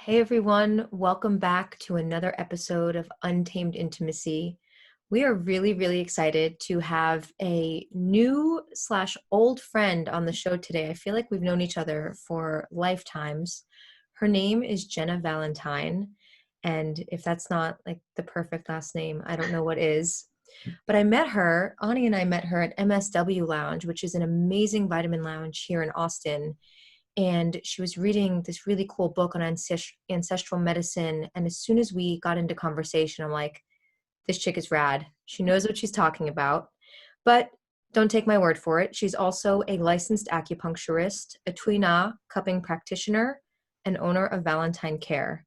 Hey everyone, welcome back to another episode of Untamed Intimacy. We are really excited to have a new slash old friend on the show today. I feel like we've known each other for lifetimes. Her name is Jenna Valentine. And if that's not like the perfect last name, I don't know what is. But I met her, Ani and I met her at MSW Lounge, which is an amazing vitamin lounge here in Austin. And she was reading this really cool book on ancestral medicine. And as soon as we got into conversation, I'm like, this chick is rad. She knows what she's talking about. But don't take my word for it. She's also a licensed acupuncturist, a Tuina cupping practitioner, and owner of Valentine Care.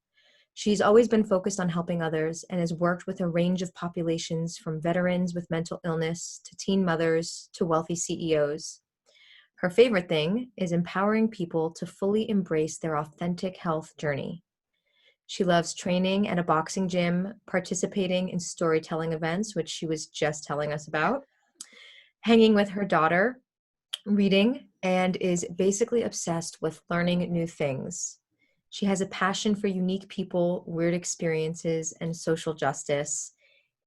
She's always been focused on helping others and has worked with a range of populations from veterans with mental illness to teen mothers to wealthy CEOs. Her favorite thing is empowering people to fully embrace their authentic health journey. She loves training at a boxing gym, participating in storytelling events, which she was just telling us about, hanging with her daughter, reading, and is basically obsessed with learning new things. She has a passion for unique people, weird experiences, and social justice.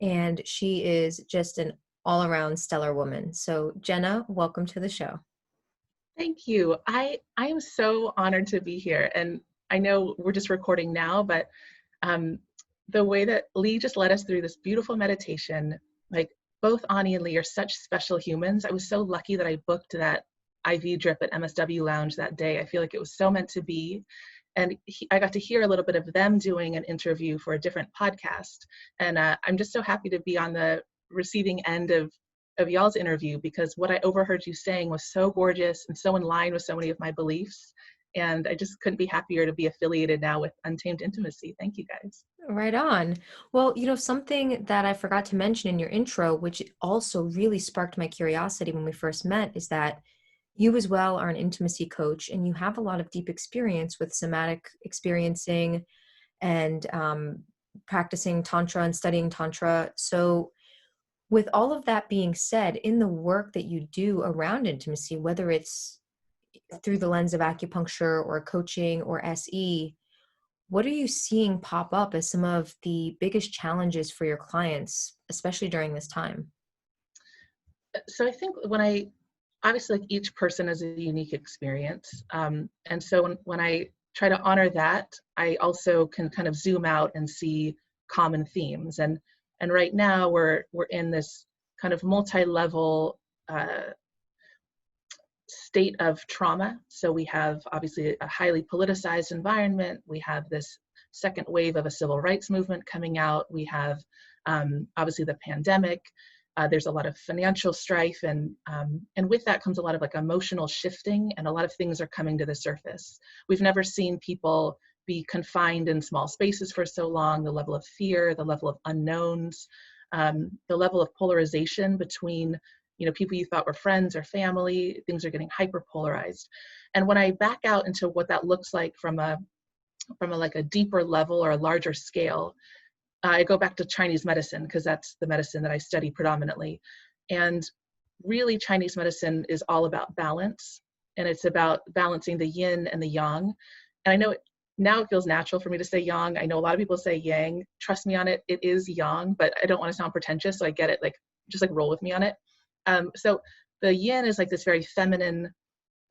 And she is just an all-around stellar woman. So Jenna, welcome to the show. Thank you. I am so honored to be here. And I know we're just recording now, but um, the way that Lee just led us through this beautiful meditation, like both Ani and Lee are such special humans. I was so lucky that I booked that IV drip at MSW Lounge that day. I feel like it was so meant to be. And I got to hear a little bit of them doing an interview for a different podcast. And I'm just so happy to be on the receiving end of y'all's interview, because what I overheard you saying was so gorgeous and so in line with so many of my beliefs. And I just couldn't be happier to be affiliated now with Untamed Intimacy. Thank you guys. Right on. Well, something that I forgot to mention in your intro, which also really sparked my curiosity when we first met, is that you as well are an intimacy coach and you have a lot of deep experience with somatic experiencing and practicing Tantra and studying Tantra. So with all of that being said, in the work that you do around intimacy, whether it's through the lens of acupuncture or coaching or SE, what are you seeing pop up as some of the biggest challenges for your clients, especially during this time? So I think obviously like each person has a unique experience. And so when I try to honor that, I also can kind of zoom out and see common themes. And right now we're in this kind of multi-level state of trauma. So we have obviously a highly politicized environment. We have this second wave of a civil rights movement coming out. We have obviously the pandemic. There's a lot of financial strife, and with that comes a lot of like emotional shifting, and a lot of things are coming to the surface. We've never seen people be confined in small spaces for so long. The level of fear, the level of unknowns, the level of polarization between people you thought were friends or family. Things are getting hyper polarized. And when I back out into what that looks like from a like a deeper level or a larger scale, I go back to Chinese medicine, because that's the medicine that I study predominantly. And really, Chinese medicine is all about balance, and it's about balancing the yin and the yang. And I know now it feels natural for me to say yang. I know a lot of people say yang. Trust me on it, it is yang, but I don't want to sound pretentious, so I get it. Just roll with me on it. So the yin is like this very feminine,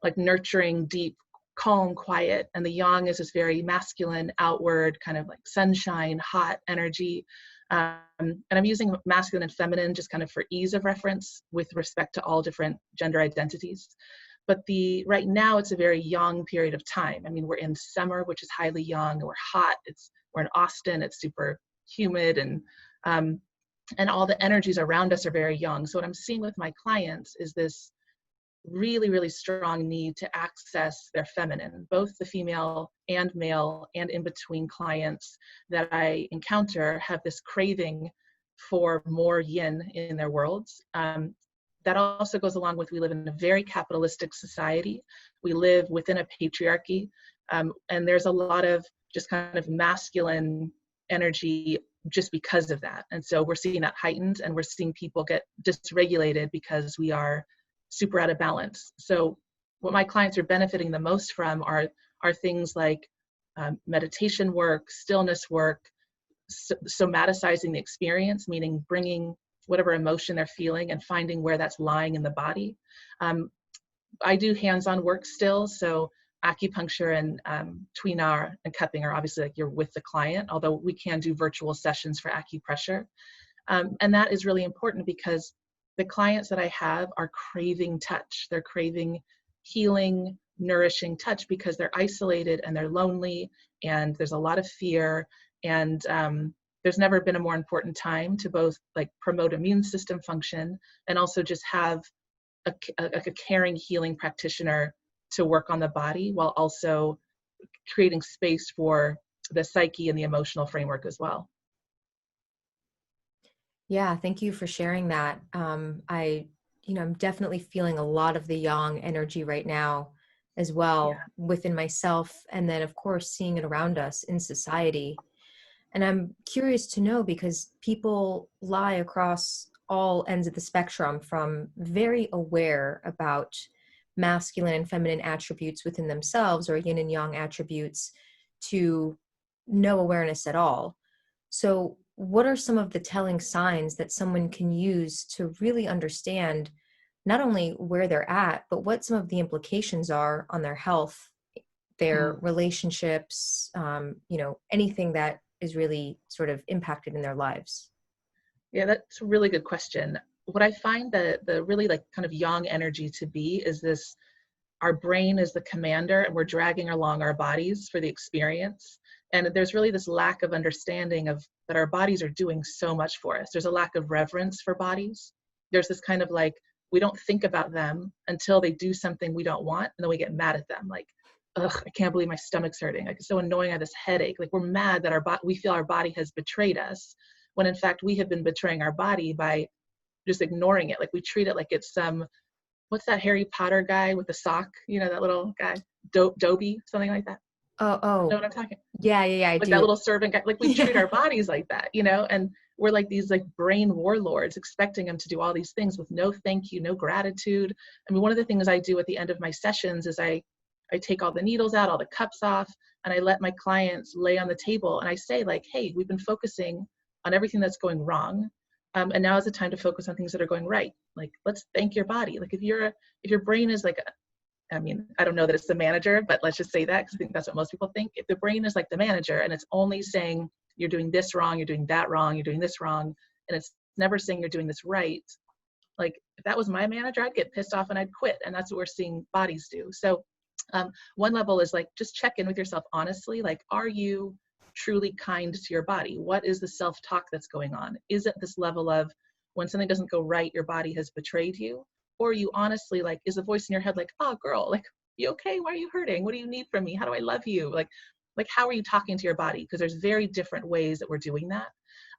like nurturing, deep, calm, quiet, and the yang is this very masculine, outward, kind of like sunshine, hot energy. And I'm using masculine and feminine just kind of for ease of reference with respect to all different gender identities. But right now it's a very yang period of time. I mean, we're in summer, which is highly yang. We're hot. We're in Austin. It's super humid, and all the energies around us are very yang. So what I'm seeing with my clients is this really strong need to access their feminine. Both the female and male and in between clients that I encounter have this craving for more yin in their worlds. That also goes along with, we live in a very capitalistic society. We live within a patriarchy, and there's a lot of just kind of masculine energy just because of that. And so we're seeing that heightened, and we're seeing people get dysregulated because we are super out of balance. So what my clients are benefiting the most from are things like meditation work, stillness work, somaticizing the experience, meaning bringing whatever emotion they're feeling and finding where that's lying in the body. I do hands-on work still, so acupuncture and tuinar and cupping are obviously like you're with the client, although we can do virtual sessions for acupressure. And that is really important because the clients that I have are craving touch. They're craving healing, nourishing touch because they're isolated and they're lonely and there's a lot of fear. And there's never been a more important time to both like promote immune system function and also just have a caring, healing practitioner to work on the body while also creating space for the psyche and the emotional framework as well. Yeah, thank you for sharing that. I'm definitely feeling a lot of the yang energy right now as Yeah. well within myself, and then of course seeing it around us in society. And I'm curious to know because people lie across all ends of the spectrum from very aware about masculine and feminine attributes within themselves or yin and yang attributes to no awareness at all. So, what are some of the telling signs that someone can use to really understand not only where they're at, but what some of the implications are on their health, their Mm. relationships, anything that is really sort of impacted in their lives? Yeah, that's a really good question. What I find that the really like kind of yang energy to be is this, our brain is the commander and we're dragging along our bodies for the experience. And there's really this lack of understanding of that our bodies are doing so much for us. There's a lack of reverence for bodies. There's this kind of like, we don't think about them until they do something we don't want. And then we get mad at them. Like, ugh, I can't believe my stomach's hurting. Like, it's so annoying. I have this headache. Like, we're mad that we feel our body has betrayed us when in fact we have been betraying our body by just ignoring it. Like, we treat it like it's some, what's that Harry Potter guy with the sock? You know, that little guy, Dobby, something like that. Oh, Know oh, what I'm talking? yeah, I Like that do. little servant guy. Like we treat Yeah. our bodies like that, you know? And we're like these like brain warlords expecting them to do all these things with no thank you, no gratitude. I mean, one of the things I do at the end of my sessions is I take all the needles out, all the cups off, and I let my clients lay on the table and I say like, hey, we've been focusing on everything that's going wrong. And now is the time to focus on things that are going right. Like, let's thank your body. Like if your brain is like I mean, I don't know that it's the manager, but let's just say that because I think that's what most people think. If the brain is like the manager and it's only saying you're doing this wrong, you're doing that wrong, you're doing this wrong, and it's never saying you're doing this right, like if that was my manager, I'd get pissed off and I'd quit. And that's what we're seeing bodies do. So one level is like, just check in with yourself honestly. Like, are you truly kind to your body? What is the self-talk that's going on? Is it this level of when something doesn't go right, your body has betrayed you? Or are you honestly like, is a voice in your head like, oh girl, like, you okay? Why are you hurting? What do you need from me? How do I love you? Like how are you talking to your body? Because there's very different ways that we're doing that.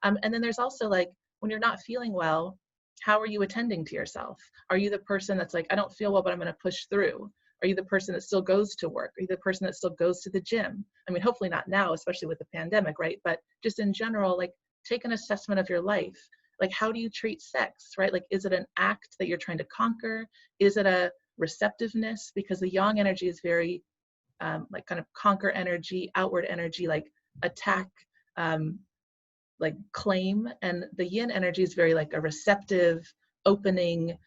And then there's also like, when you're not feeling well, how are you attending to yourself? Are you the person that's like, I don't feel well, but I'm going to push through? Are you the person that still goes to work? Are you the person that still goes to the gym? I mean, hopefully not now, especially with the pandemic, right? But just in general, like take an assessment of your life. Like, how do you treat sex, right? Like, is it an act that you're trying to conquer? Is it a receptiveness? Because the yang energy is very like kind of conquer energy, outward energy, like attack, um, like claim. And the yin energy is very like a receptive, opening,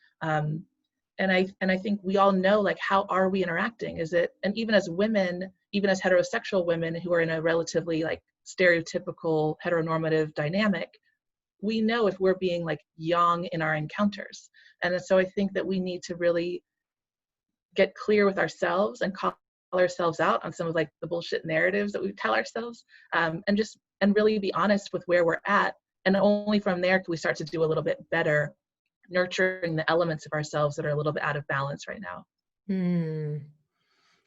and I think we all know like how are we interacting? Is it, and even as women, even as heterosexual women who are in a relatively like stereotypical heteronormative dynamic, we know if we're being like yang in our encounters. And so I think that we need to really get clear with ourselves and call ourselves out on some of like the bullshit narratives that we tell ourselves, and really be honest with where we're at. And only from there can we start to do a little bit better nurturing the elements of ourselves that are a little bit out of balance right now. Hmm.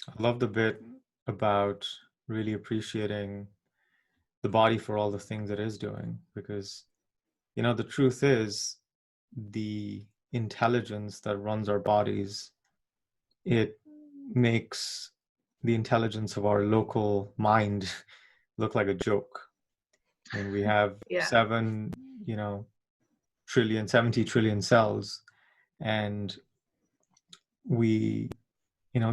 I love the bit about really appreciating the body for all the things it is doing, because, you know, the truth is the intelligence that runs our bodies, it makes the intelligence of our local mind look like a joke. I mean, we have Yeah. 70 trillion cells, and we,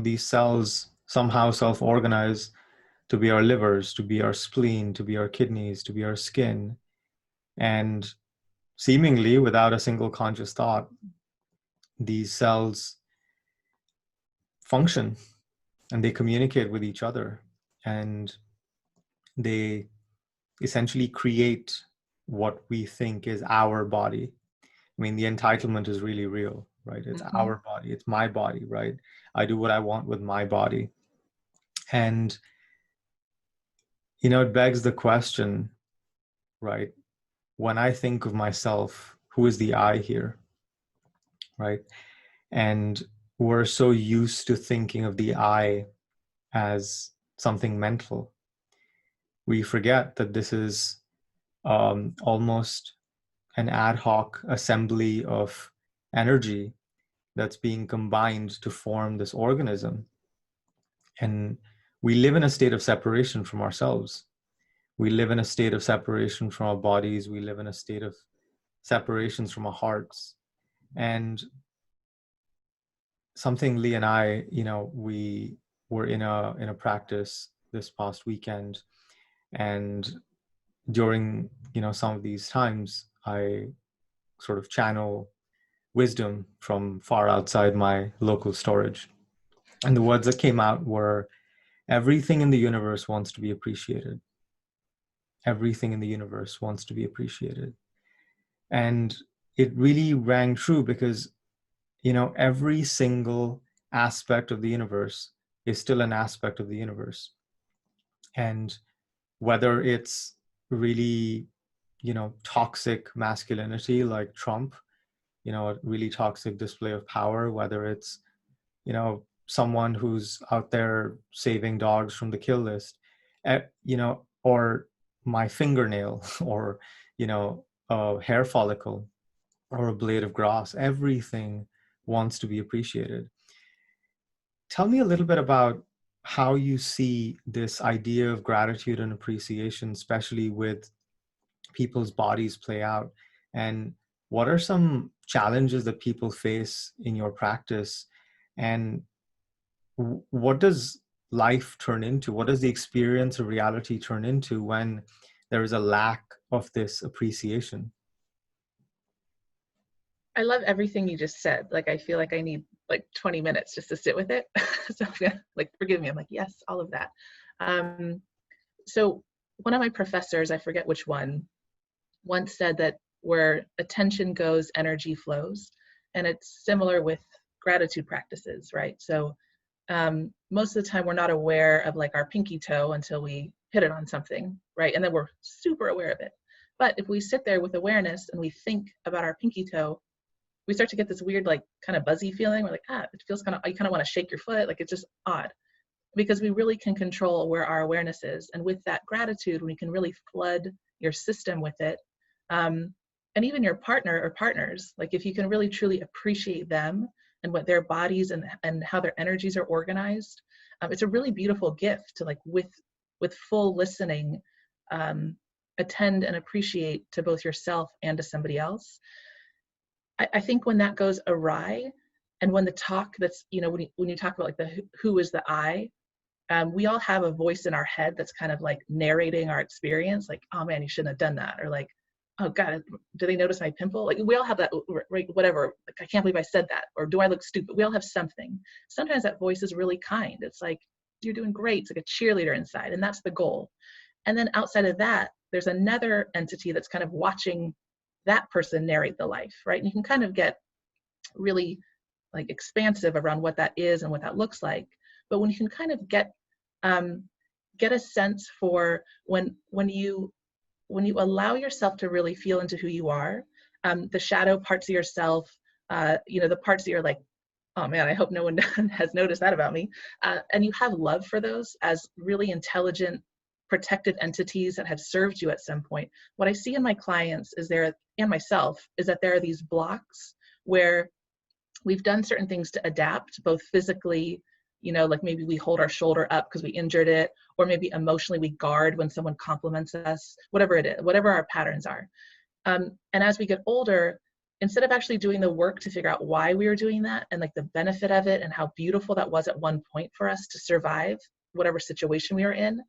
these cells somehow self-organize to be our livers, to be our spleen, to be our kidneys, to be our skin. And seemingly without a single conscious thought, these cells function and they communicate with each other, and they essentially create what we think is our body. I mean, the entitlement is really real, right? It's Mm-hmm. our body, it's my body, right? I do what I want with my body. And, you know, it begs the question, right? When I think of myself, who is the I here, right? And we're so used to thinking of the I as something mental. We forget that this is almost an ad hoc assembly of energy that's being combined to form this organism. And we live in a state of separation from ourselves. We live in a state of separation from our bodies. We live in a state of separations from our hearts. And something Lee and I, you know, we were in a practice this past weekend, and during, you know, some of these times, I sort of channel wisdom from far outside my local storage. And the words that came out were, everything in the universe wants to be appreciated. Everything in the universe wants to be appreciated. And it really rang true because, you know, every single aspect of the universe is still an aspect of the universe. And whether it's really, you know, toxic masculinity like Trump, you know, a really toxic display of power, whether it's, you know, someone who's out there saving dogs from the kill list, you know, or my fingernail, or, you know, a hair follicle, or a blade of grass, everything wants to be appreciated. Tell me a little bit about how you see this idea of gratitude and appreciation, especially with people's bodies, play out. And what are some challenges that people face in your practice? And what does life turn into? What does the experience of reality turn into when there is a lack of this appreciation? I love everything you just said. Like, I feel like I need like 20 minutes just to sit with it. So I'm gonna, like, forgive me. I'm like, yes, all of that. So one of my professors, I forget which one, once said that where attention goes, energy flows. And it's similar with gratitude practices, right? So most of the time we're not aware of like our pinky toe until we hit it on something, right? And then we're super aware of it. But if we sit there with awareness and we think about our pinky toe, we start to get this weird, like, kind of buzzy feeling. We're like, it feels kind of, you kind of want to shake your foot. Like, it's just odd, because we really can control where our awareness is. And with that gratitude, when you can really flood your system with it, and even your partner or partners, like if you can really truly appreciate them and what their bodies and how their energies are organized, it's a really beautiful gift to, like, with full listening, attend and appreciate to both yourself and to somebody else. I think when that goes awry, and when the talk that's, you know, when you talk about like the who is the I, we all have a voice in our head that's kind of like narrating our experience, like, oh man, you shouldn't have done that, or like, oh God, do they notice my pimple? Like, we all have that, right? Whatever, like, I can't believe I said that, or do I look stupid? We all have something. Sometimes that voice is really kind. It's like, you're doing great. It's like a cheerleader inside, and that's the goal. And then outside of that, there's another entity that's kind of watching that person narrate the life, right? And you can kind of get really like expansive around what that is and what that looks like. But when you can kind of get a sense for when you allow yourself to really feel into who you are, the shadow parts of yourself, you know, the parts that you're like, oh man, I hope no one has noticed that about me. And you have love for those as really intelligent, protected entities that have served you at some point. What I see in my clients is and myself, is that there are these blocks where we've done certain things to adapt, both physically, you know, like maybe we hold our shoulder up because we injured it, or maybe emotionally we guard when someone compliments us, whatever it is, whatever our patterns are. And as we get older, instead of actually doing the work to figure out why we were doing that and like the benefit of it and how beautiful that was at one point for us to survive, whatever situation we are in,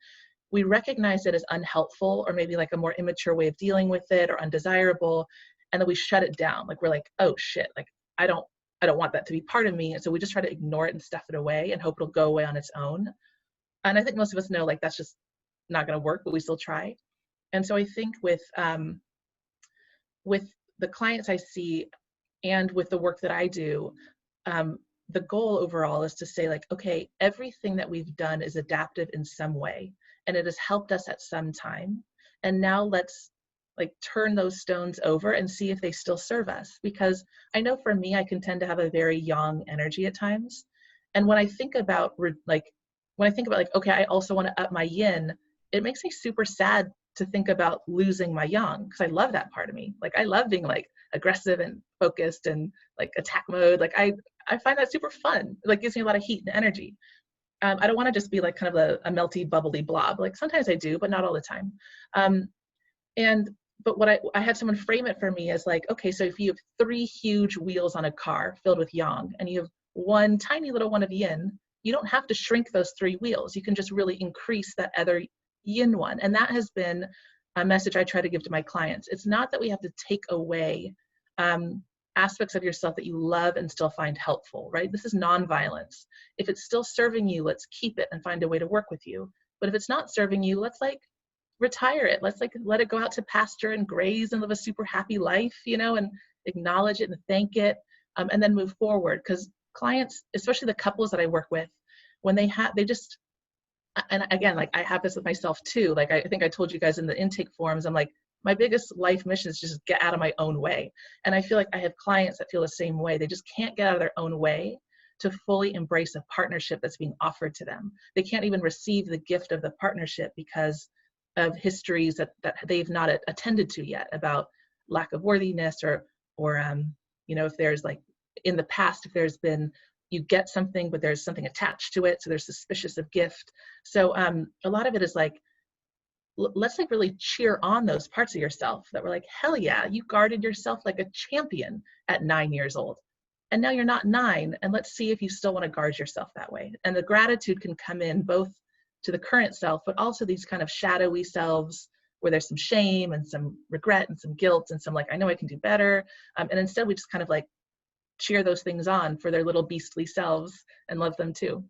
we recognize it as unhelpful or maybe like a more immature way of dealing with it or undesirable, and then we shut it down. Like we're like, oh shit, like I don't want that to be part of me. And so we just try to ignore it and stuff it away and hope it'll go away on its own. And I think most of us know like that's just not going to work, but we still try. And so I think with the clients I see and with the work that I do, the goal overall is to say like, okay, everything that we've done is adaptive in some way, and it has helped us at some time. And now let's like turn those stones over and see if they still serve us. Because I know for me, I can tend to have a very yang energy at times. And when I think about like, okay, I also want to up my yin, it makes me super sad to think about losing my yang, because I love that part of me. Like I love being like aggressive and focused and like attack mode. Like I find that super fun. It like gives me a lot of heat and energy. I don't want to just be like kind of a melty, bubbly blob. Like sometimes I do, but not all the time. But what I had someone frame it for me as like, okay, so if you have 3 huge wheels on a car filled with yang and you have one tiny little one of yin, you don't have to shrink those 3 wheels. You can just really increase that other yin one. And that has been a message I try to give to my clients. It's not that we have to take away aspects of yourself that you love and still find helpful, right? This is nonviolence. If it's still serving you, let's keep it and find a way to work with you. But if it's not serving you, let's like retire it. Let's like let it go out to pasture and graze and live a super happy life, you know, and acknowledge it and thank it, and then move forward. Because clients, especially the couples that I work with, when they just, and again, like I have this with myself too. Like I think I told you guys in the intake forums, I'm like, my biggest life mission is just get out of my own way. And I feel like I have clients that feel the same way. They just can't get out of their own way to fully embrace a partnership that's being offered to them. They can't even receive the gift of the partnership because of histories that they've not attended to yet about lack of worthiness or you know, if there's like in the past, if there's been, you get something, but there's something attached to it. So they're suspicious of gift. So a lot of it is like, let's like really cheer on those parts of yourself that were like, hell yeah, you guarded yourself like a champion at 9 years old. And now you're not 9. And let's see if you still want to guard yourself that way. And the gratitude can come in both to the current self, but also these kind of shadowy selves where there's some shame and some regret and some guilt and some like, I know I can do better. And instead we just kind of like cheer those things on for their little beastly selves and love them too.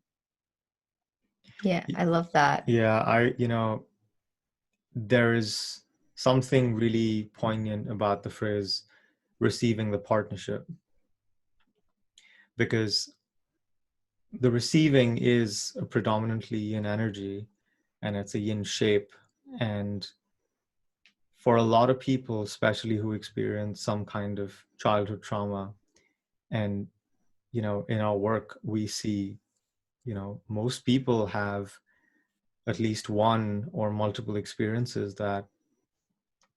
Yeah, I love that. Yeah, there is something really poignant about the phrase receiving the partnership, because the receiving is a predominantly yin energy and it's a yin shape. And for a lot of people, especially who experience some kind of childhood trauma, and you know, in our work we see, you know, most people have at least one or multiple experiences that,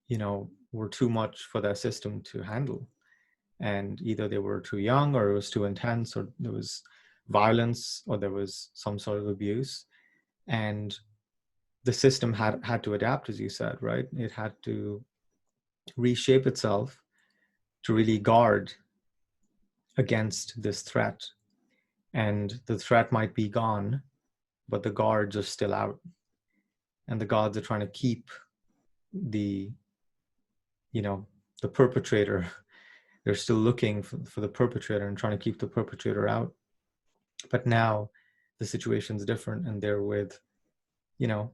you know, were too much for their system to handle. And either they were too young, or it was too intense, or there was violence, or there was some sort of abuse. And the system had to adapt, as you said, right? It had to reshape itself to really guard against this threat. And the threat might be gone, but the guards are still out. And the guards are trying to keep the, you know, the perpetrator. They're still looking for the perpetrator and trying to keep the perpetrator out. But now the situation's different, and they're with, you know,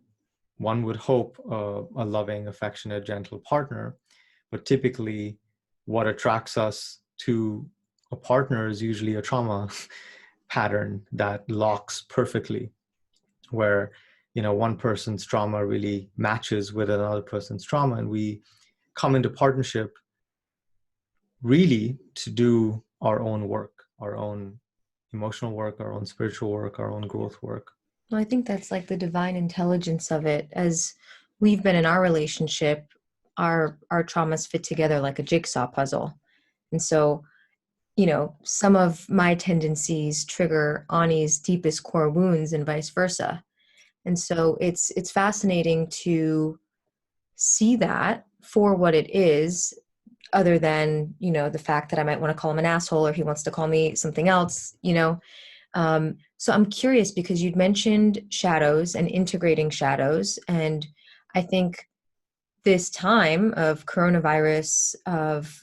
one would hope a loving, affectionate, gentle partner. But typically what attracts us to a partner is usually a trauma pattern that locks perfectly, where, you know, one person's trauma really matches with another person's trauma, and we come into partnership really to do our own work, our own emotional work, our own spiritual work, our own growth work. Well, I think that's like the divine intelligence of it. As we've been in our relationship, our traumas fit together like a jigsaw puzzle. And so, you know, some of my tendencies trigger Ani's deepest core wounds and vice versa. And so it's fascinating to see that for what it is, other than, you know, the fact that I might want to call him an asshole or he wants to call me something else, you know. So I'm curious because you'd mentioned shadows and integrating shadows. And I think this time of coronavirus, of,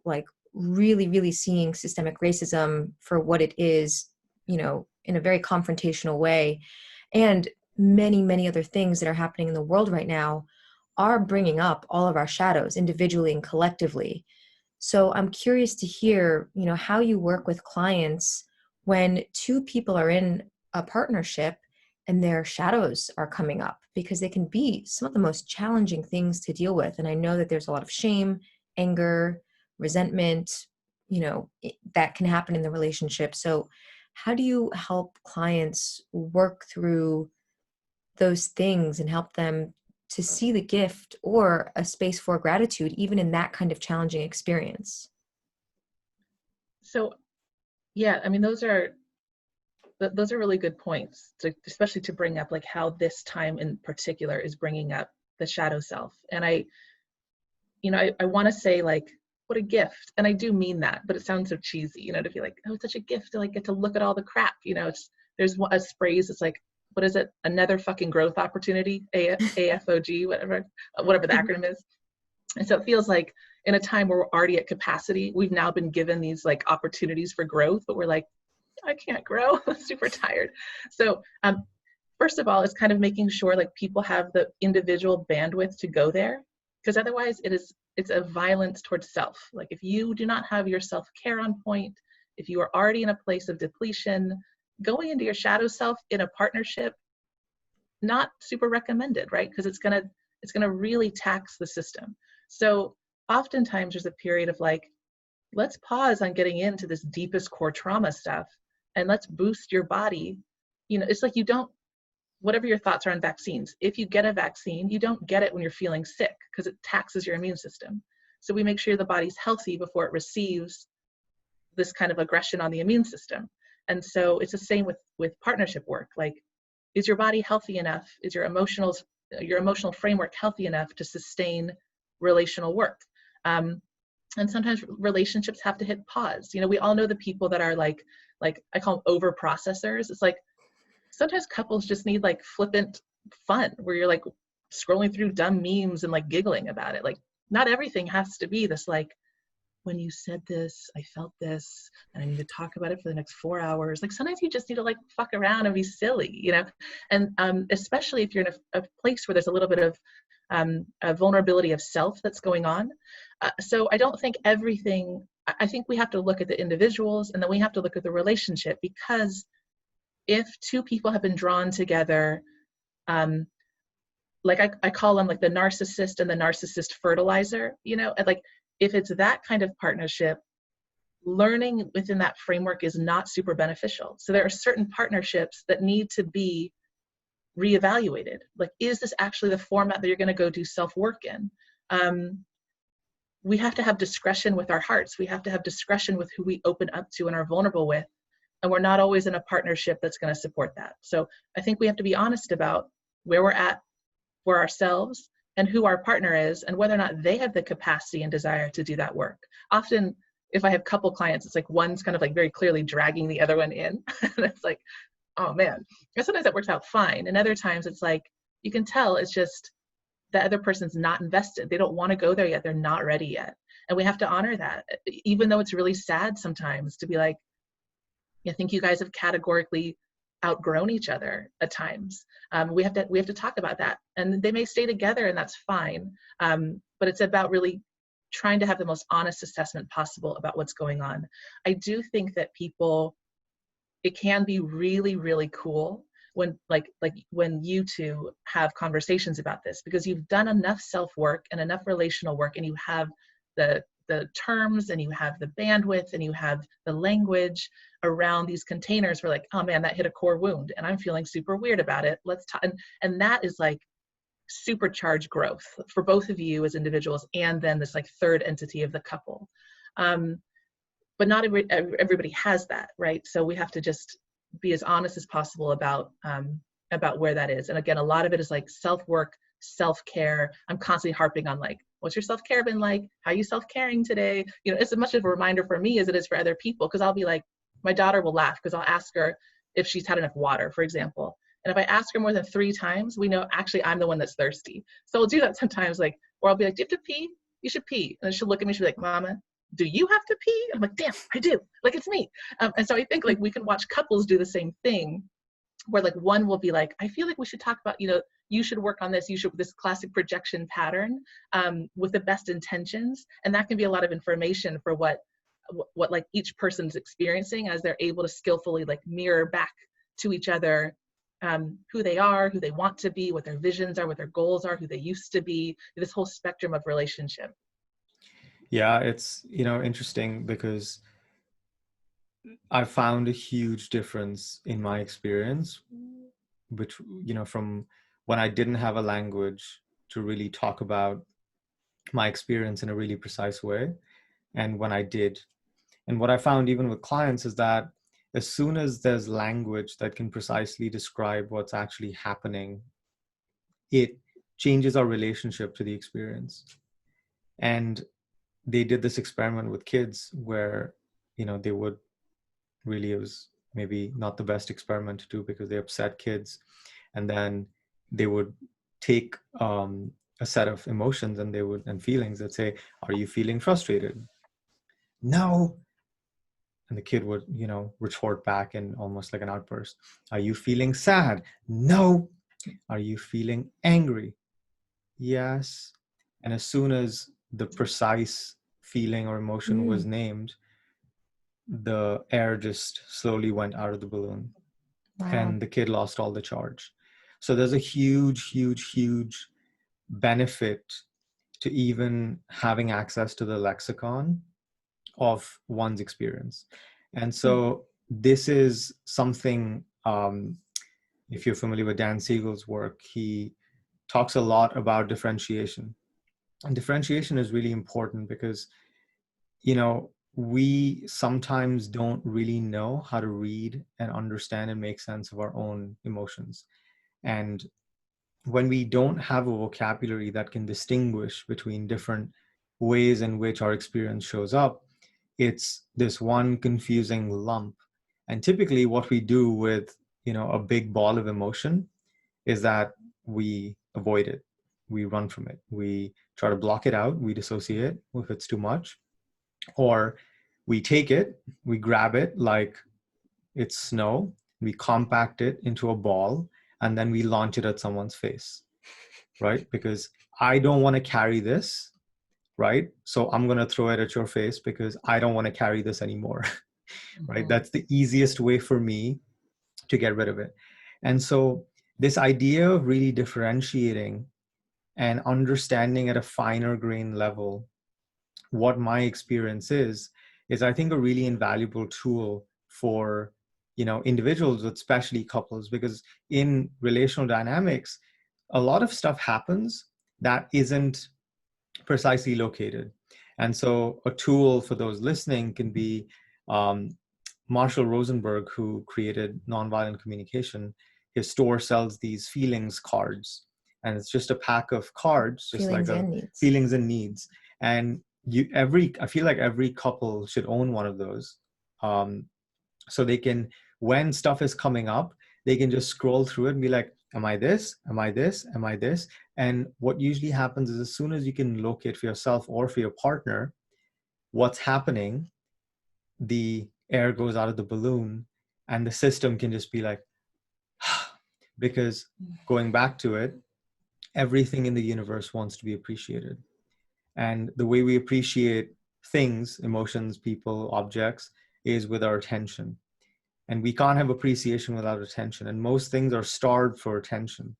like really, really seeing systemic racism for what it is, in a very confrontational way, and many, many other things that are happening in the world right now are bringing up all of our shadows individually and collectively. So I'm curious to hear, how you work with clients when two people are in a partnership and their shadows are coming up, because they can be some of the most challenging things to deal with. And I know that there's a lot of shame, anger, resentment, that can happen in the relationship. So how do you help clients work through those things and help them to see the gift or a space for gratitude, even in that kind of challenging experience? So yeah, I mean, those are really good points, especially to bring up like how this time in particular is bringing up the shadow self. And I want to say like, what a gift. And I do mean that, but it sounds so cheesy, to be like, oh, it's such a gift to like get to look at all the crap, there's a phrase, it's like, what is it? Another fucking growth opportunity, AFOG, whatever the acronym is. And so it feels like in a time where we're already at capacity, we've now been given these like opportunities for growth, but we're like, I can't grow. I'm super tired. So first of all, it's kind of making sure like people have the individual bandwidth to go there, because otherwise it's a violence towards self. Like if you do not have your self-care on point, if you are already in a place of depletion, going into your shadow self in a partnership, not super recommended, right? Because it's gonna really tax the system. So oftentimes there's a period of like, let's pause on getting into this deepest core trauma stuff and let's boost your body. It's like whatever your thoughts are on vaccines, if you get a vaccine, you don't get it when you're feeling sick because it taxes your immune system. So we make sure the body's healthy before it receives this kind of aggression on the immune system. And so it's the same with partnership work. Like, is your body healthy enough? Is your emotional framework healthy enough to sustain relational work? And sometimes relationships have to hit pause. We all know the people that are like I call them over processors. It's like sometimes couples just need like flippant fun where you're like scrolling through dumb memes and like giggling about it. Like not everything has to be this like, when you said this, I felt this, and I need to talk about it for the next 4 hours. Like sometimes you just need to like fuck around and be silly, And especially if you're in a place where there's a little bit of a vulnerability of self that's going on. So I don't think everything, I think we have to look at the individuals and then we have to look at the relationship, because if two people have been drawn together, like I call them like the narcissist and the narcissist fertilizer, and like if it's that kind of partnership, learning within that framework is not super beneficial. So there are certain partnerships that need to be reevaluated. Like, is this actually the format that you're going to go do self-work in? We have to have discretion with our hearts. We have to have discretion with who we open up to and are vulnerable with. And we're not always in a partnership that's going to support that. So I think we have to be honest about where we're at for ourselves and who our partner is and whether or not they have the capacity and desire to do that work. Often, if I have couple clients, it's like one's kind of like very clearly dragging the other one in. And it's like, oh man. And sometimes that works out fine. And other times it's like, you can tell it's just the other person's not invested. They don't want to go there yet. They're not ready yet. And we have to honor that, even though it's really sad sometimes to be like, I think you guys have categorically outgrown each other at times. We have to talk about that, and they may stay together, and that's fine. But it's about really trying to have the most honest assessment possible about what's going on. I do think that it can be really, really cool when when you two have conversations about this, because you've done enough self-work and enough relational work, and you have the terms and you have the bandwidth and you have the language around these containers for like, oh man, that hit a core wound and I'm feeling super weird about it. Let's talk. And that is like supercharged growth for both of you as individuals, and then this like third entity of the couple. But not everybody has that, right? So we have to just be as honest as possible about where that is. And again, a lot of it is like self-work, self-care. I'm constantly harping on like, what's your self-care been like? How are you self-caring today? It's as much of a reminder for me as it is for other people, because I'll be like, my daughter will laugh because I'll ask her if she's had enough water, for example. And if I ask her more than 3 times, we know actually I'm the one that's thirsty. So we'll do that sometimes, like, or I'll be like, do you have to pee? You should pee. And then she'll look at me, she'll be like, Mama, do you have to pee? I'm like, damn, I do. Like, it's me. And so I think like we can watch couples do the same thing, where like one will be like, I feel like we should talk about, you should work on this, this classic projection pattern, with the best intentions. And that can be a lot of information for what like each person's experiencing, as they're able to skillfully like mirror back to each other, who they are, who they want to be, what their visions are, what their goals are, who they used to be, this whole spectrum of relationship. Yeah, it's, interesting because I found a huge difference in my experience, which, from when I didn't have a language to really talk about my experience in a really precise way, and when I did. And what I found even with clients is that as soon as there's language that can precisely describe what's actually happening, it changes our relationship to the experience. And they did this experiment with kids where, they would really, it was maybe not the best experiment to do because they upset kids. And then they would take a set of emotions and feelings that say, are you feeling frustrated? No. And the kid would, retort back in almost like an outburst. Are you feeling sad? No. Are you feeling angry? Yes. And as soon as the precise feeling or emotion was named, the air just slowly went out of the balloon. Wow. And the kid lost all the charge. So there's a huge, huge, huge benefit to even having access to the lexicon of one's experience. And so this is something, if you're familiar with Dan Siegel's work, he talks a lot about differentiation. And differentiation is really important because, we sometimes don't really know how to read and understand and make sense of our own emotions. And when we don't have a vocabulary that can distinguish between different ways in which our experience shows up, it's this one confusing lump. And typically what we do with, a big ball of emotion is that we avoid it. We run from it. We try to block it out. We dissociate if it's too much. Or we take it, we grab it like it's snow, we compact it into a ball, and then we launch it at someone's face, right? Because I don't want to carry this, right? So I'm going to throw it at your face because I don't want to carry this anymore, right? Mm-hmm. That's the easiest way for me to get rid of it. And so this idea of really differentiating and understanding at a finer grain level what my experience is I think a really invaluable tool for, individuals, especially couples, because in relational dynamics, a lot of stuff happens that isn't precisely located. And so a tool for those listening can be Marshall Rosenberg, who created nonviolent communication. His store sells these feelings cards, and it's just a pack of cards, just feelings like feelings and needs. And I feel like every couple should own one of those, so they can, when stuff is coming up, they can just scroll through it and be like, am I this? Am I this? Am I this? And what usually happens is, as soon as you can locate for yourself or for your partner what's happening, the air goes out of the balloon and the system can just be like, because going back to it, everything in the universe wants to be appreciated. And the way we appreciate things, emotions, people, objects, is with our attention. And we can't have appreciation without attention. And most things are starved for attention.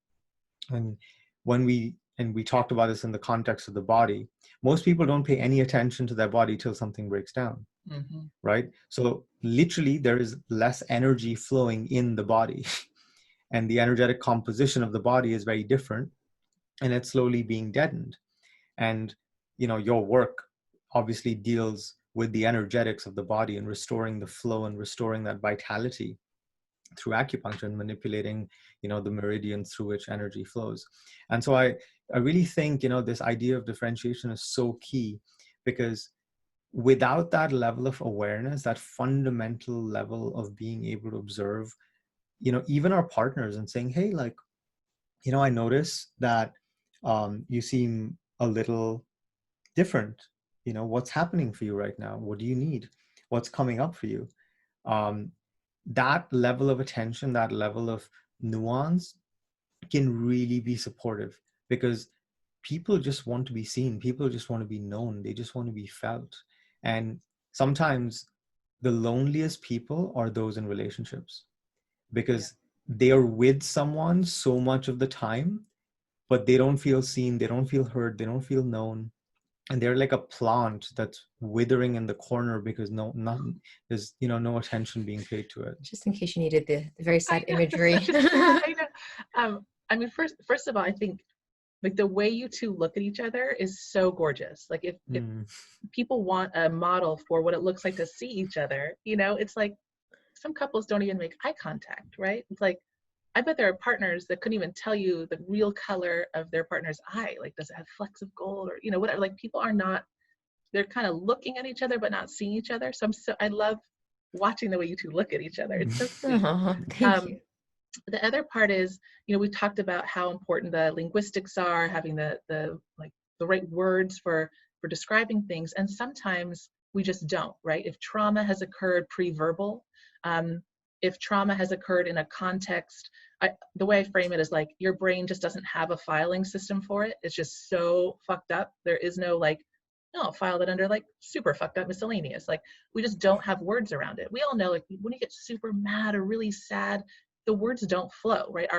And when we talked about this in the context of the body, most people don't pay any attention to their body till something breaks down, right? So literally there is less energy flowing in the body and the energetic composition of the body is very different, and it's slowly being deadened. And, your work obviously deals with the energetics of the body and restoring the flow and restoring that vitality through acupuncture and manipulating, the meridians through which energy flows. And so I really think, this idea of differentiation is so key, because without that level of awareness, that fundamental level of being able to observe, even our partners, and saying, hey, like, I notice that you seem a little different. What's happening for you right now? What do you need? What's coming up for you? um, that level of attention, that level of nuance can really be supportive, because people just want to be seen. People just want to be known. They just want to be felt. And sometimes the loneliest people are those in relationships, because they are with someone so much of the time, but they don't feel seen. They don't feel heard. They don't feel known. And they're like a plant that's withering in the corner because there's no attention being paid to it. Just in case you needed the very sad imagery. I know. I mean, first of all, I think like the way you two look at each other is so gorgeous. Like if people want a model for what it looks like to see each other, it's like some couples don't even make eye contact, right? It's like, I bet there are partners that couldn't even tell you the real color of their partner's eye. Like, does it have flecks of gold or, whatever? Like, people are not, they're kind of looking at each other, but not seeing each other. So I love watching the way you two look at each other. It's so sweet. Thank you. The other part is, we talked about how important the linguistics are, having the right words for describing things. And sometimes we just don't, right? If trauma has occurred pre-verbal, if trauma has occurred in a context, the way I frame it is like your brain just doesn't have a filing system for it. It's just so fucked up. There is no like, no, I'll file it under like super fucked up miscellaneous. Like we just don't have words around it. We all know like when you get super mad or really sad, the words don't flow, right?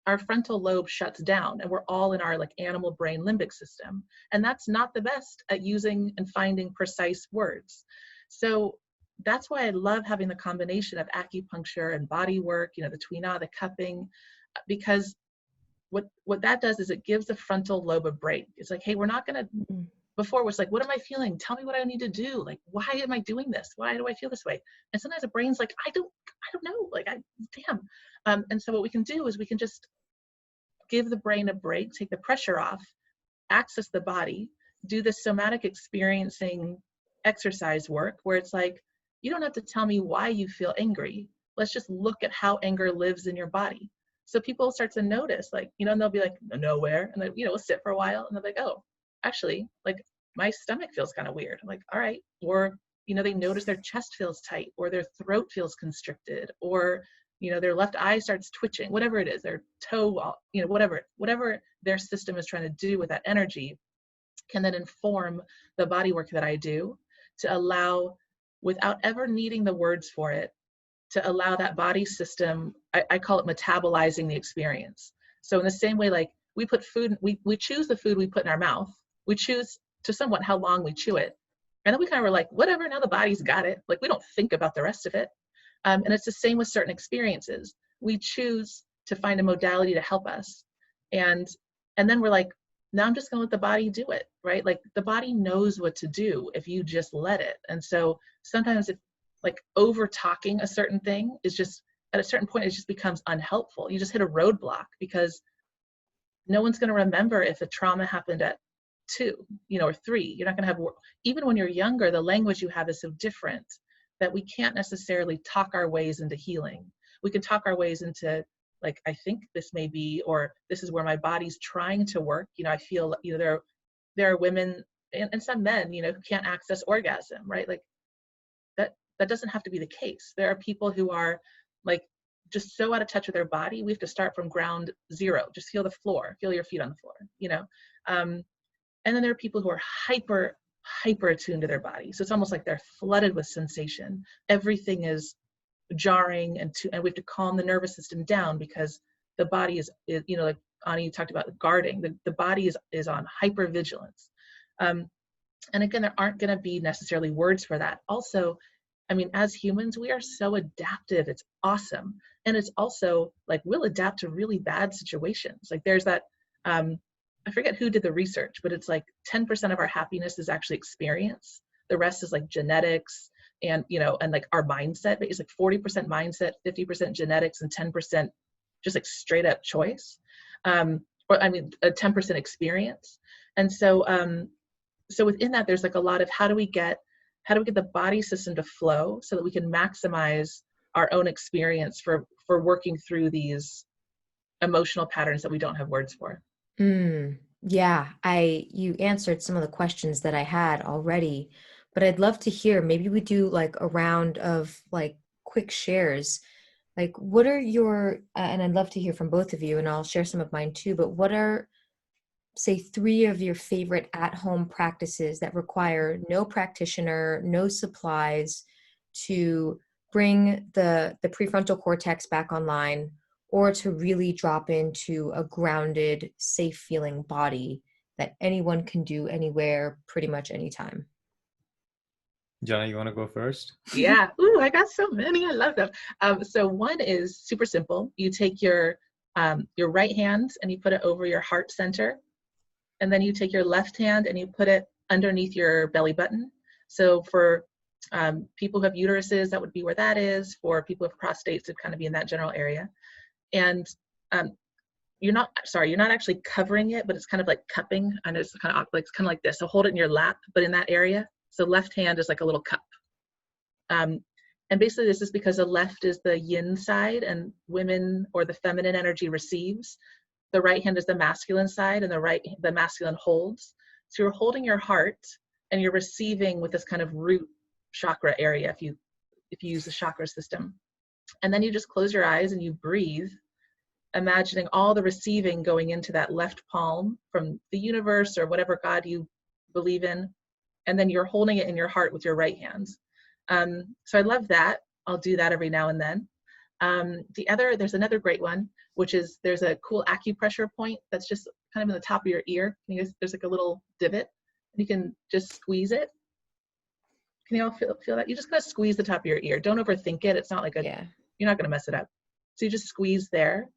Our frontal lobe shuts down and we're all in our like animal brain limbic system. And that's not the best at using and finding precise words. So that's why I love having the combination of acupuncture and body work, the tuina, the cupping, because what that does is it gives the frontal lobe a break. It's like, hey, we're not going to, before it was like, what am I feeling? Tell me what I need to do. Like, why am I doing this? Why do I feel this way? And sometimes the brain's like, I don't know. Like, damn. And so what we can do is we can just give the brain a break, take the pressure off, access the body, do this somatic experiencing exercise work where it's like, you don't have to tell me why you feel angry. Let's just look at how anger lives in your body. So people start to notice, like, and they'll be like, nowhere. And then, we'll sit for a while and they're like, oh, actually, like my stomach feels kind of weird. I'm like, all right. Or, they notice their chest feels tight or their throat feels constricted or, their left eye starts twitching, whatever it is, their toe, whatever their system is trying to do with that energy can then inform the body work that I do to allow, without ever needing the words for it, to allow that body system, I call it metabolizing the experience. So in the same way, like we put food, we choose the food we put in our mouth, we choose to somewhat how long we chew it. And then we kind of were like, whatever, now the body's got it. Like we don't think about the rest of it. And it's the same with certain experiences. We choose to find a modality to help us. And then we're like, now I'm just gonna let the body do it, right? Like the body knows what to do if you just let it. And so sometimes if like over talking a certain thing is just, at a certain point, it just becomes unhelpful. You just hit a roadblock because no one's gonna remember if a trauma happened at 2, or 3. You're not gonna have, even when you're younger, the language you have is so different that we can't necessarily talk our ways into healing. We can talk our ways into like, I think this may be, or this is where my body's trying to work. I feel, there are women and some men, who can't access orgasm, right? Like that doesn't have to be the case. There are people who are like just so out of touch with their body. We have to start from ground zero. Just feel the floor, feel your feet on the floor, and then there are people who are hyper attuned to their body. So it's almost like they're flooded with sensation. Everything is jarring and we have to calm the nervous system down because the body is like Ani, you talked about guarding. The body is on hypervigilance. And again, there aren't going to be necessarily words for that. Also, I mean, as humans, we are so adaptive. It's awesome. And it's also like, we'll adapt to really bad situations. Like there's that, I forget who did the research, but it's like 10% of our happiness is actually experience. The rest is like genetics and, and like our mindset. But it's like 40% mindset, 50% genetics, and 10% just like straight up choice. Or I mean, 10% experience. And so, so within that, there's like a lot of how do we get how do we get the body system to flow so that we can maximize our own experience for working through these emotional patterns that we don't have words for. Yeah, you answered some of the questions that I had already, but I'd love to hear, maybe we do like a round of like quick shares. Like what are your, and I'd love to hear from both of you, and I'll share some of mine too, but what are, say, 3 of your favorite at-home practices that require no practitioner, no supplies, to bring the prefrontal cortex back online, or to really drop into a grounded, safe feeling body that anyone can do anywhere, pretty much anytime? Jenna, you want to go first? Yeah. Ooh, I got so many. I love them. So one is super simple. You take your right hand and you put it over your heart center. And then you take your left hand and you put it underneath your belly button. So for people who have uteruses, that would be where that is. For people who have prostates, it'd kind of be in that general area. And you're not actually covering it, but it's kind of like cupping. I know it's kind of like this. So hold it in your lap, but in that area. So left hand is like a little cup. And basically this is because the left is the yin side and women, or the feminine energy, receives. The right hand is the masculine side, and the masculine holds. So you're holding your heart and you're receiving with this kind of root chakra area if you use the chakra system. And then you just close your eyes and you breathe, imagining all the receiving going into that left palm from the universe or whatever God you believe in. And then you're holding it in your heart with your right hand. So I love that. I'll do that every now and then. There's another great one, which is there's a cool acupressure point that's just kind of in the top of your ear. There's like a little divot. You can just squeeze it. Can you all feel that? You just kind of squeeze the top of your ear. Don't overthink it. It's not like you're not going to mess it up. So you just squeeze there.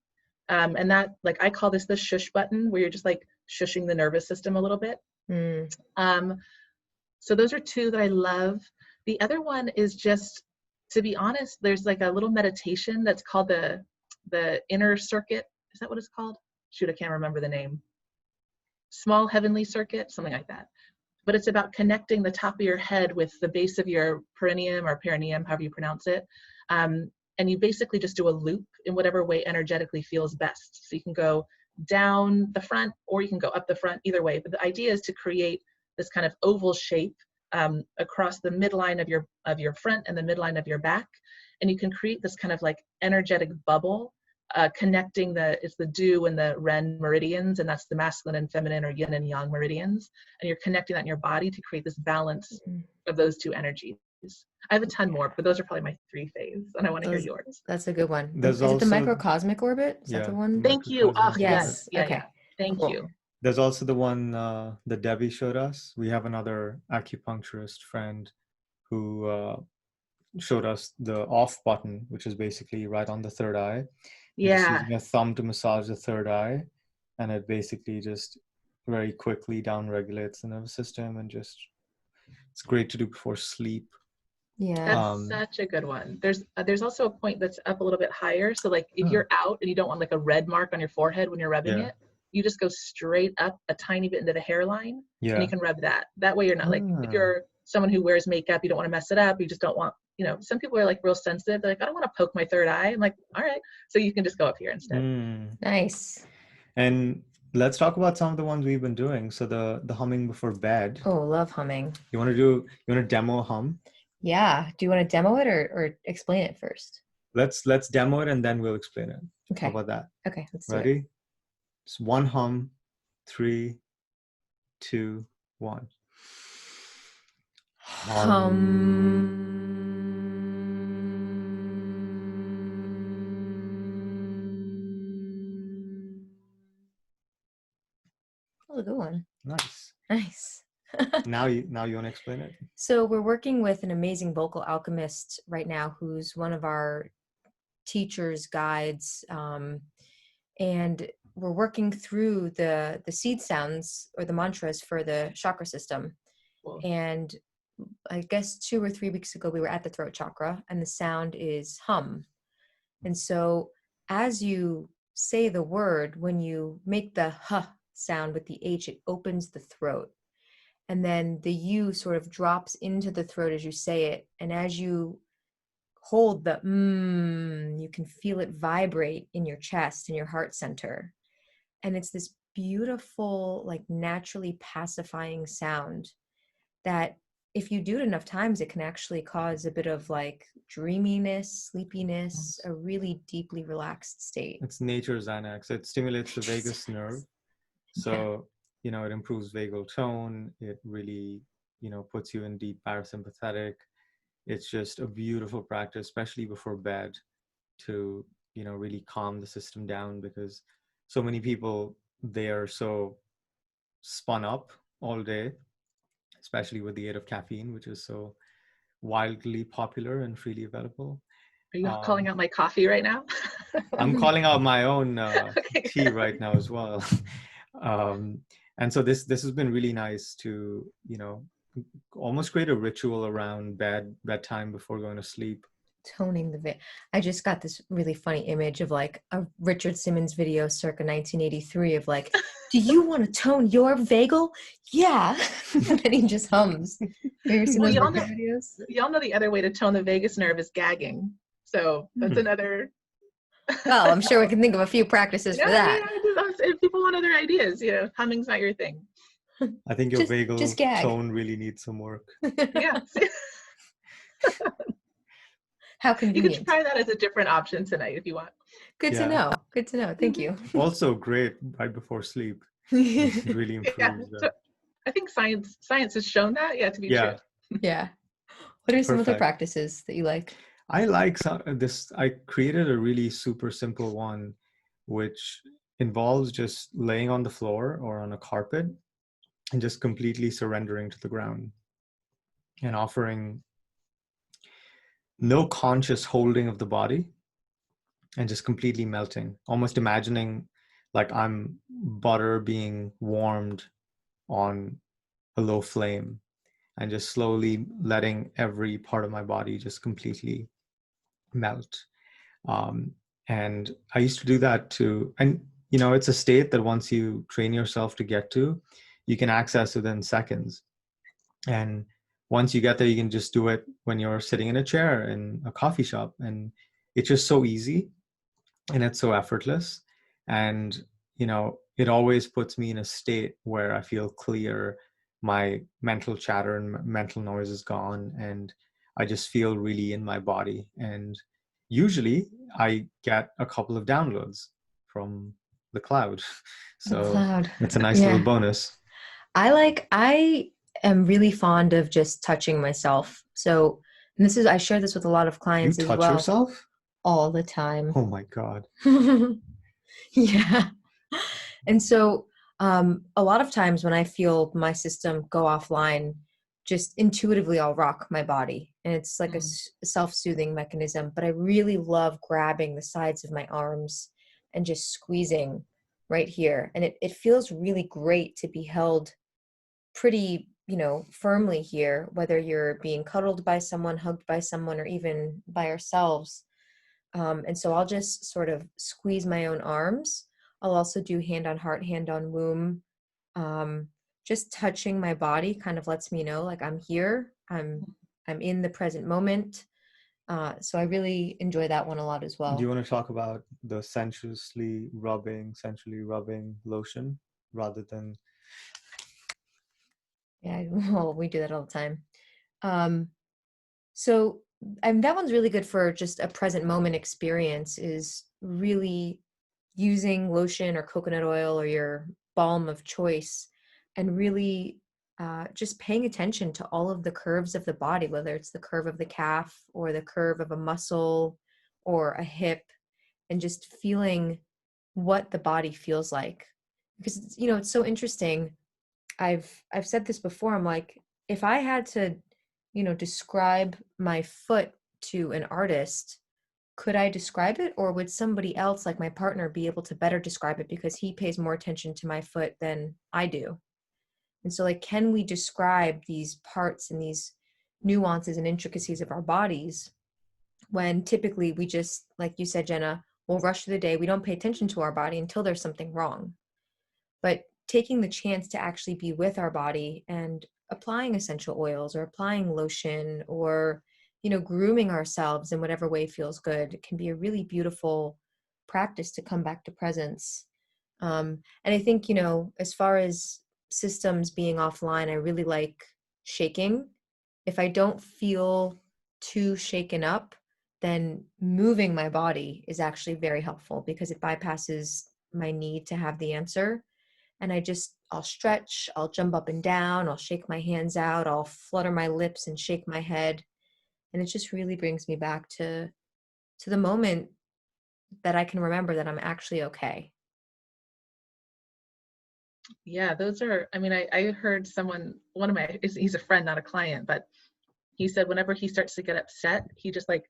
And that, like, I call this the shush button, where you're just like shushing the nervous system a little bit. So those are 2 that I love. The other one is just, to be honest, there's like a little meditation that's called the inner circuit. Is that what it's called? Shoot, I can't remember the name. Small heavenly circuit, something like that. But it's about connecting the top of your head with the base of your perineum, however you pronounce it. And you basically just do a loop in whatever way energetically feels best. So you can go down the front or you can go up the front, either way. But the idea is to create this kind of oval shape across the midline of your front and the midline of your back. And you can create this kind of like energetic bubble connecting it's the du and the ren meridians, and that's the masculine and feminine, or yin and yang meridians. And you're connecting that in your body to create this balance of those 2 energies. I have a ton more, but those are probably my 3 faves, and I want to hear yours. That's a good one. There's Is it the also, microcosmic orbit? Is that the one? Thank you. Oh, yes. Yeah, okay. yeah. Thank Cool. you. There's also the one that Debbie showed us. We have another acupuncturist friend who showed us the off button, which is basically right on the third eye. Just using a thumb to massage the third eye, and it basically just very quickly down regulates the nervous system, and just, it's great to do before sleep. Yeah, that's such a good one. There's also a point that's up a little bit higher. So like if you're out and you don't want like a red mark on your forehead when you're rubbing it, you just go straight up a tiny bit into the hairline, and you can rub that. That way you're not like, if you're someone who wears makeup, you don't want to mess it up. You just don't want, some people are like real sensitive. They're like, I don't want to poke my third eye. I'm like, all right. So you can just go up here instead. Nice. And let's talk about some of the ones we've been doing. So the humming before bed. Oh, love humming. You want to demo a hum? Yeah. Do you want to demo it or explain it first? Let's demo it and then we'll explain it. Okay. How about that? Okay. Let's Ready? do it. It's 1 hum, 3, 2, 1. Hum. Oh, a good one. Nice. Now you want to explain it? So we're working with an amazing vocal alchemist right now, who's one of our teachers, guides, and we're working through the seed sounds or the mantras for the chakra system. Cool. And I guess 2 or 3 weeks ago, we were at the throat chakra, and the sound is hum. And so as you say the word, when you make the huh sound with the H, it opens the throat. and then the U sort of drops into the throat as you say it. And as you hold the you can feel it vibrate in your chest, in your heart center. And it's this beautiful, like naturally pacifying sound that if you do it enough times, it can actually cause a bit of like dreaminess, sleepiness, a really deeply relaxed state. It's nature's Xanax. It stimulates the vagus nerve. So, it improves vagal tone. It really, puts you in deep parasympathetic. It's just a beautiful practice, especially before bed, to, really calm the system down, because so many people, they are so spun up all day, especially with the aid of caffeine, which is so wildly popular and freely available. Are you calling out my coffee right now? I'm calling out my own Okay. tea right now as well. And so this has been really nice to, almost create a ritual around bedtime before going to sleep. Toning the I just got this really funny image of like a Richard Simmons video circa 1983 of like, do you want to tone your vagal? Yeah. And he just hums. Have you ever seen those videos? Y'all know the other way to tone the vagus nerve is gagging. So that's another. Well, I'm sure we can think of a few practices for that. If people want other ideas, humming's not your thing. I think your vagal tone really needs some work. Yeah. How convenient. You can try that as a different option tonight if you want. Good to know. Good to know. Thank you. Also great right before sleep. It really improves. So I think science has shown that, to be true. Yeah. What are some other practices that you like? I like this. I created a really super simple one, which involves just laying on the floor or on a carpet and just completely surrendering to the ground and offering no conscious holding of the body and just completely melting, almost imagining like I'm butter being warmed on a low flame and just slowly letting every part of my body just completely melt. And I used to do that too. And, it's a state that once you train yourself to get to, you can access within seconds. And once you get there, you can just do it when you're sitting in a chair in a coffee shop. And it's just so easy and it's so effortless. And, it always puts me in a state where I feel clear, my mental chatter and mental noise is gone, and I just feel really in my body. And usually I get a couple of downloads from the cloud. So it's a nice little bonus. I am really fond of just touching myself. So, and I share this with a lot of clients as well. You touch yourself? All the time. Oh my God. Yeah. And so a lot of times when I feel my system go offline, just intuitively I'll rock my body. And it's like a self-soothing mechanism. But I really love grabbing the sides of my arms and just squeezing right here. And it feels really great to be held pretty, firmly here, whether you're being cuddled by someone, hugged by someone, or even by ourselves. And so I'll just sort of squeeze my own arms. I'll also do hand on heart, hand on womb. Just touching my body kind of lets me know like I'm here. I'm in the present moment. So I really enjoy that one a lot as well. Do you want to talk about the sensually rubbing lotion rather than? Yeah, well, we do that all the time. So that one's really good for just a present moment experience, is really using lotion or coconut oil or your balm of choice and really just paying attention to all of the curves of the body, whether it's the curve of the calf or the curve of a muscle or a hip, and just feeling what the body feels like. Because, it's so interesting. I've said this before. I'm like, if I had to, describe my foot to an artist, could I describe it, or would somebody else, like my partner, be able to better describe it because he pays more attention to my foot than I do? And so, like, can we describe these parts and these nuances and intricacies of our bodies when typically we just, like you said, Jenna, we'll rush through the day. We don't pay attention to our body until there's something wrong. But taking the chance to actually be with our body and applying essential oils or applying lotion or, grooming ourselves in whatever way feels good can be a really beautiful practice to come back to presence. And I think, as far as systems being offline, I really like shaking. If I don't feel too shaken up, then moving my body is actually very helpful because it bypasses my need to have the answer. And I'll stretch, I'll jump up and down, I'll shake my hands out, I'll flutter my lips and shake my head. And it just really brings me back to the moment that I can remember that I'm actually okay. Yeah, those are, I mean, I heard someone, he's a friend, not a client, but he said whenever he starts to get upset, he just like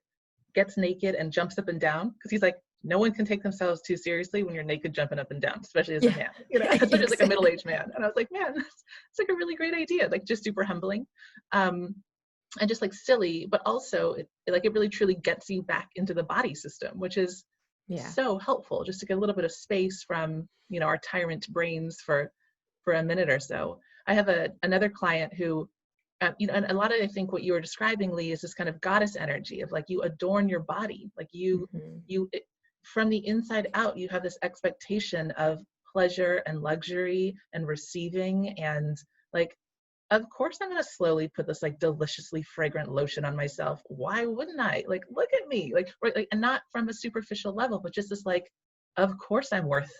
gets naked and jumps up and down because he's like, no one can take themselves too seriously when you're naked jumping up and down, especially as a Yeah, man, especially as like a exactly. middle-aged man. And I was like, man, it's like a really great idea, like just super humbling. And just like silly, but also it really truly gets you back into the body system, which is Yeah. so helpful just to get a little bit of space from, our tyrant brains for a minute or so. I have another client who, and a lot of, I think what you were describing, Lee, is this kind of goddess energy of like you adorn your body, like from the inside out, you have this expectation of pleasure and luxury and receiving, and like, of course I'm going to slowly put this like deliciously fragrant lotion on myself. Why wouldn't I? Like, look at me, like, right, like, and not from a superficial level, but just this like, of course I'm worth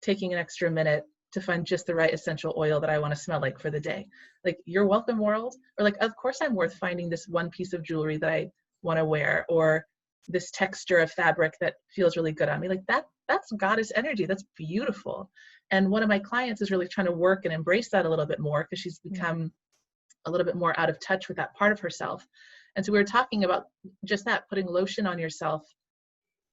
taking an extra minute to find just the right essential oil that I want to smell like for the day. Like, you're welcome, world. Or like, of course I'm worth finding this one piece of jewelry that I want to wear, or this texture of fabric that feels really good on me. Like that's goddess energy. That's beautiful. And one of my clients is really trying to work and embrace that a little bit more because she's become a little bit more out of touch with that part of herself. And so we were talking about just that, putting lotion on yourself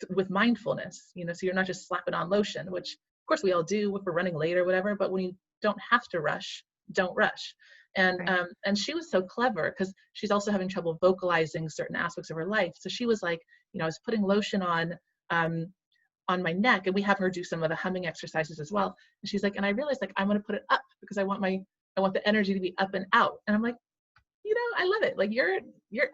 with mindfulness, so you're not just slapping on lotion, which of course we all do if we're running late or whatever, but when you don't have to rush, don't rush. And Right. and she was so clever because she's also having trouble vocalizing certain aspects of her life. So she was like, I was putting lotion on my neck, and we have her do some of the humming exercises as well. And she's like, and I realized like I'm going to put it up because I want the energy to be up and out. And I'm like, I love it. Like you're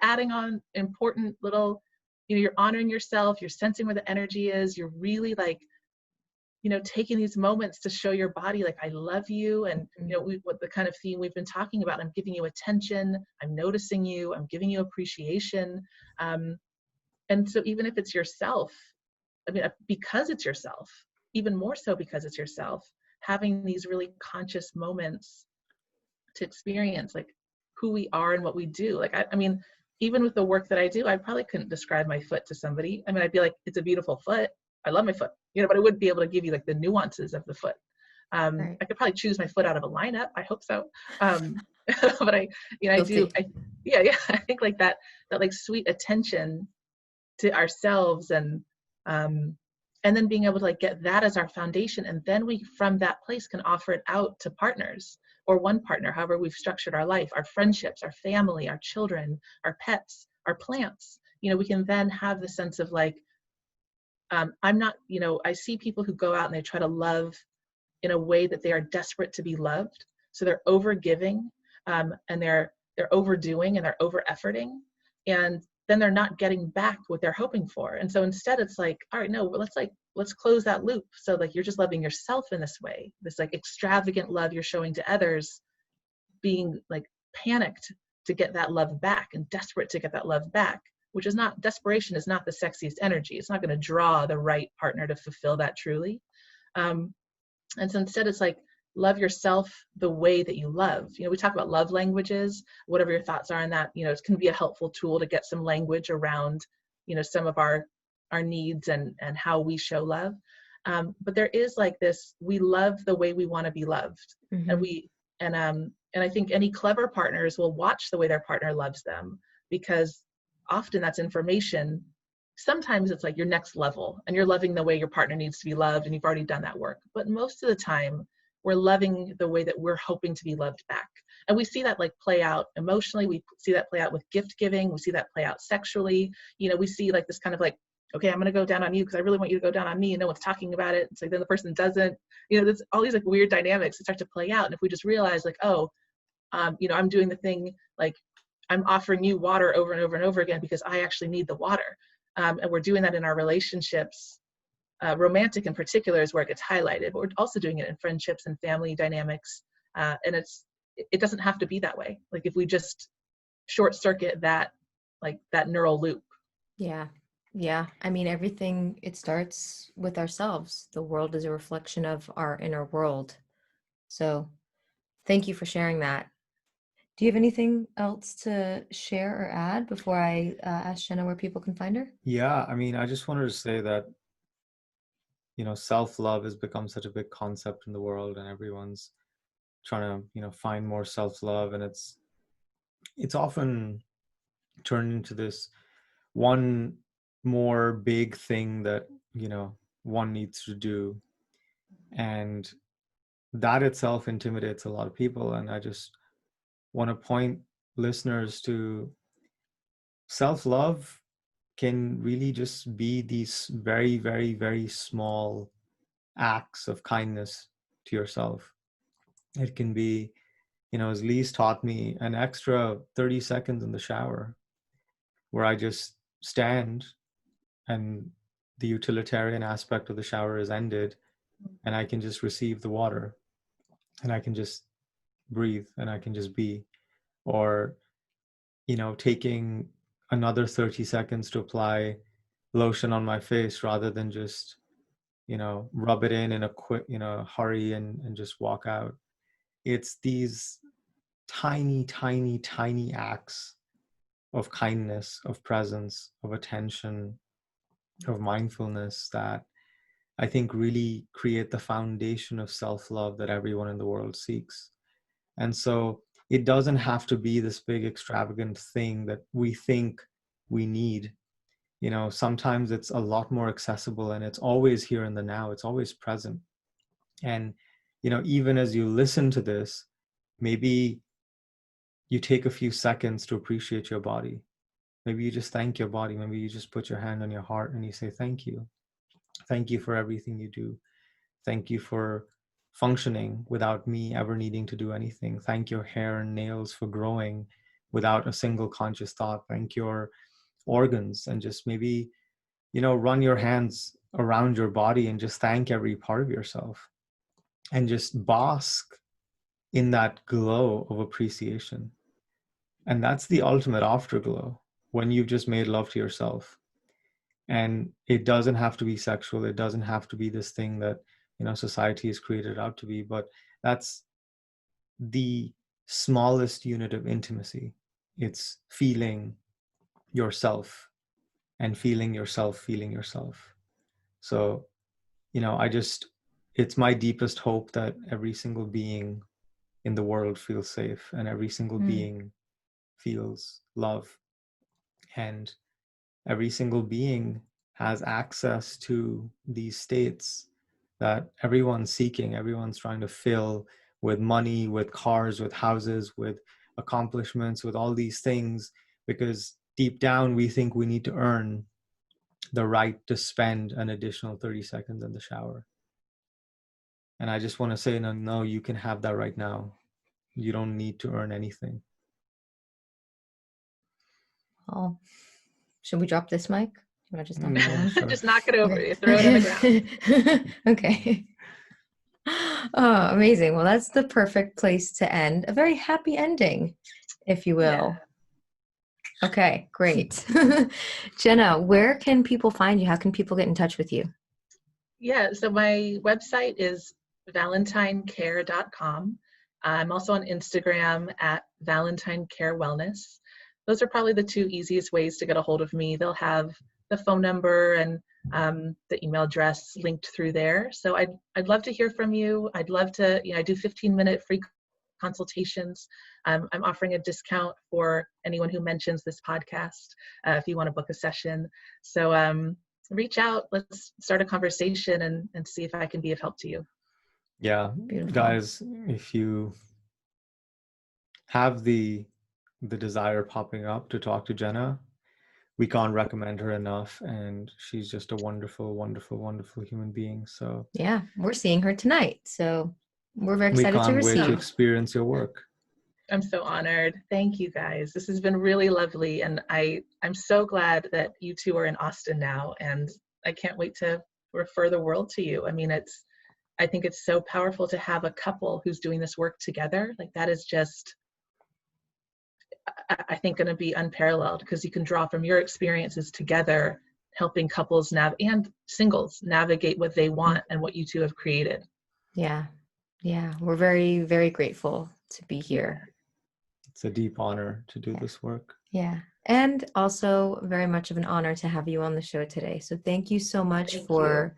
adding on important little, you're honoring yourself, you're sensing where the energy is, you're really like, taking these moments to show your body like I love you. And what the kind of theme we've been talking about, I'm giving you attention, I'm noticing you, I'm giving you appreciation. And so even if it's yourself, I mean, because it's yourself, even more so because it's yourself, having these really conscious moments to experience like who we are and what we do. Like, I mean, even with the work that I do, I probably couldn't describe my foot to somebody. I mean, I'd be like, it's a beautiful foot. I love my foot, but I wouldn't be able to give you like the nuances of the foot. Right. I could probably choose my foot out of a lineup. I hope so. But Guilty. yeah, I think like that like sweet attention to ourselves, and then being able to like get that as our foundation, and then we from that place can offer it out to partners or one partner, however we've structured our life, our friendships, our family, our children, our pets, our plants. We can then have the sense of like, I'm not, I see people who go out and they try to love in a way that they are desperate to be loved, so they're over giving, and they're overdoing and they're over efforting, and then they're not getting back what they're hoping for. And so instead it's like, all right, no, let's close that loop. So like you're just loving yourself in this way, this like extravagant love you're showing to others, being like panicked to get that love back and desperate to get that love back, which is not, desperation is not the sexiest energy. It's not going to draw the right partner to fulfill that truly. And so instead it's like, love yourself the way that you love. We talk about love languages, whatever your thoughts are on that, it can be a helpful tool to get some language around, some of our needs and how we show love. But there is like this, we love the way we want to be loved. And I think any clever partners will watch the way their partner loves them, because often that's information. Sometimes it's like your next level and you're loving the way your partner needs to be loved and you've already done that work. But most of the time we're loving the way that we're hoping to be loved back. And we see that like play out emotionally. We see that play out with gift giving. We see that play out sexually. We see like this kind of like okay, I'm going to go down on you because I really want you to go down on me, and no one's talking about it. It's like, then the person doesn't, there's all these like weird dynamics that start to play out. And if we just realize like, oh, I'm doing the thing, like I'm offering you water over and over and over again because I actually need the water. And we're doing that in our relationships. Romantic in particular is where it gets highlighted, but we're also doing it in friendships and family dynamics. And it doesn't have to be that way. Like if we just short circuit that, like that neural loop. Yeah. Yeah. I mean, everything, it starts with ourselves. The world is a reflection of our inner world. So thank you for sharing that. Do you have anything else to share or add before I ask Jenna where people can find her? Yeah, I mean, I just wanted to say that, self-love has become such a big concept in the world, and everyone's trying to, find more self-love, and it's often turned into this one more big thing that, one needs to do. And that itself intimidates a lot of people. And I just want to point listeners to self-love can really just be these very, very, very small acts of kindness to yourself. It can be, as Lee's taught me, an extra 30 seconds in the shower where I just stand and the utilitarian aspect of the shower is ended, and I can just receive the water, and I can just breathe, and I can just be. Or, taking another 30 seconds to apply lotion on my face rather than just, rub it in a quick, hurry and just walk out. It's these tiny, tiny, tiny acts of kindness, of presence, of attention, of mindfulness that I think really create the foundation of self-love that everyone in the world seeks. And so it doesn't have to be this big extravagant thing that we think we need. Sometimes it's a lot more accessible, and it's always here in the now. It's always present. And, even as you listen to this, maybe you take a few seconds to appreciate your body. Maybe you just thank your body. Maybe you just put your hand on your heart and you say, thank you. Thank you for everything you do. Thank you for functioning without me ever needing to do anything. Thank your hair and nails for growing without a single conscious thought. Thank your organs, and just maybe, run your hands around your body and just thank every part of yourself and just bask in that glow of appreciation. And that's the ultimate afterglow, when you've just made love to yourself. And it doesn't have to be sexual. It doesn't have to be this thing that, society has created out to be, but that's the smallest unit of intimacy. It's feeling yourself and feeling yourself, feeling yourself. So, it's my deepest hope that every single being in the world feels safe, and every single being feels love, and every single being has access to these states that everyone's seeking. Everyone's trying to fill with money, with cars, with houses, with accomplishments, with all these things, because deep down we think we need to earn the right to spend an additional 30 seconds in the shower. And I just want to say, no, you can have that right now. You don't need to earn anything. Oh, should we drop this mic? You want to just knock it down? Sure. Just knock it over. You throw it on the ground. Okay. Oh, amazing. Well, that's the perfect place to end. A very happy ending, if you will. Yeah. Okay, great. Jenna, where can people find you? How can people get in touch with you? Yeah, so my website is valentinecare.com. I'm also on Instagram at Valentine Care Wellness. Those are probably the two easiest ways to get a hold of me. They'll have the phone number and the email address linked through there. So I'd love to hear from you. I'd love to, I do 15-minute free consultations. I'm offering a discount for anyone who mentions this podcast if you want to book a session. So reach out, let's start a conversation and see if I can be of help to you. Yeah, Beautiful. guys, if you have the desire popping up to talk to Jenna, we can't recommend her enough, and she's just a wonderful, wonderful, wonderful human being. So yeah, we're seeing her tonight. So we're very we excited to can't wait to receive. experience your work. I'm so honored. Thank you guys. This has been really lovely. And I'm so glad that you two are in Austin now. And I can't wait to refer the world to you. I mean, I think it's so powerful to have a couple who's doing this work together. Like that is just, I think, going to be unparalleled, because you can draw from your experiences together, helping couples and singles navigate what they want and what you two have created. Yeah. Yeah. We're very, very grateful to be here. It's a deep honor to do this work. Yeah. And also very much of an honor to have you on the show today. So thank you so much for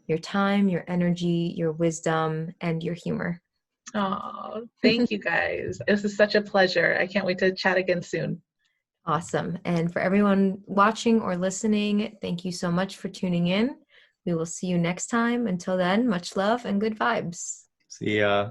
your time, your energy, your wisdom, and your humor. Oh, thank you guys. This is such a pleasure. I can't wait to chat again soon. Awesome. And for everyone watching or listening, thank you so much for tuning in. We will see you next time. Until then, much love and good vibes. See ya.